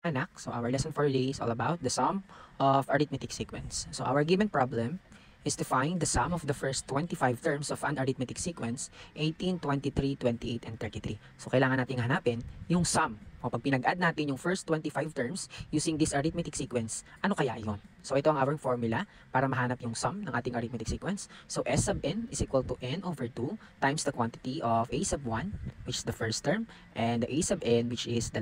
Anak, so our lesson for today is all about the sum of arithmetic sequence. So our given problem is to find the sum of the first 25 terms of an arithmetic sequence, 18, 23, 28, and 33. So kailangan nating hanapin yung sum. O pag pinag-add natin yung first 25 terms using this arithmetic sequence, ano kaya yon? So ito ang our formula para mahanap yung sum ng ating arithmetic sequence. So S sub n is equal to n over 2 times the quantity of a sub 1, which is the first term, and the a sub n, which is the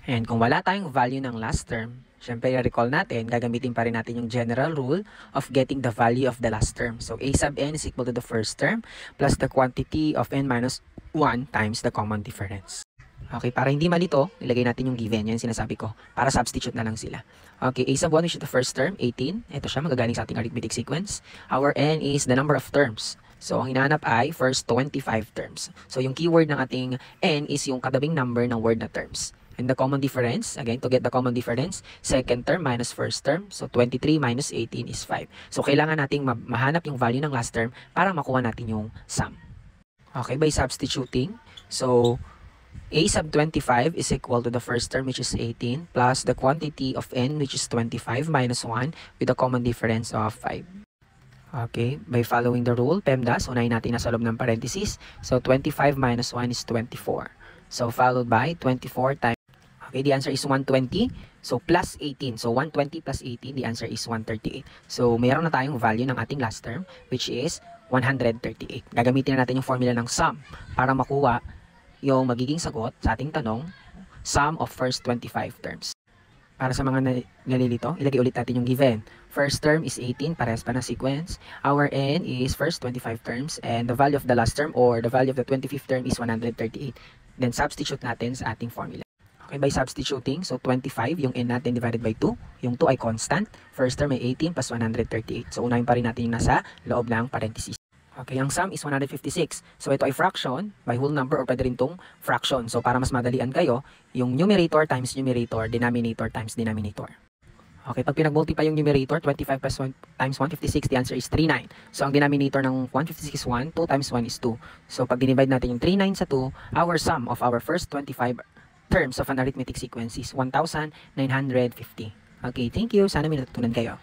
and kung wala tayong value ng last term, syempre recall natin, gagamitin pa rin natin yung general rule of getting the value of the last term. So a sub n is equal to the first term plus the quantity of n minus 1 times the common difference. Okay, para hindi malito, ilagay natin yung given. Yan sinasabi ko. Para substitute na lang sila. Okay, a sub 1 which is the first term, 18. Ito siya, magagaling sa ating arithmetic sequence. Our n is the number of terms. So, ang hinahanap ay first 25 terms. So, yung keyword ng ating n is yung kadabing number ng word na terms. And the common difference, again, to get the common difference, second term minus first term. So, 23 minus 18 is 5. So, kailangan nating mahanap yung value ng last term para makuha natin yung sum. Okay, by substituting. So, a sub 25 is equal to the first term, which is 18, plus the quantity of n, which is 25, minus 1, with a common difference of 5. Okay, by following the rule, PEMDAS, unahin natin na sa loob ng parenthesis. So, 25 minus 1 is 24. So, followed by 24 times. Okay, the answer is 120. So, plus 18. So, 120 plus 18, the answer is 138. So, mayroon na tayong value ng ating last term, which is 138. Gagamitin na natin yung formula ng sum para makuha yung magiging sagot sa ating tanong, sum of first 25 terms. Para sa mga nalilito, ilagay ulit natin yung given. First term is 18, parehas pa ng sequence. Our n is first 25 terms, and the value of the last term or the value of the 25th term is 138. Then, substitute natin sa ating formula. Okay, by substituting, so 25, yung n natin divided by 2. Yung 2 ay constant. First term ay 18 plus 138. So, unahin pa rin natin yung nasa loob ng parenthesis. Okay, ang sum is 156. So, ito ay fraction by whole number or pwede rin itong fraction. So, para mas madalian kayo, yung numerator times numerator, denominator times denominator. Okay, pag pinag-multiply yung numerator, 25 plus 1 times 156, the answer is 39. So, ang denominator ng 156 is 1, 2 times 1 is 2. So, pag dinivide natin yung 39 sa 2, our sum of our first 25 terms of an arithmetic sequence is 1,950. Okay, thank you. Sana may natutunan kayo.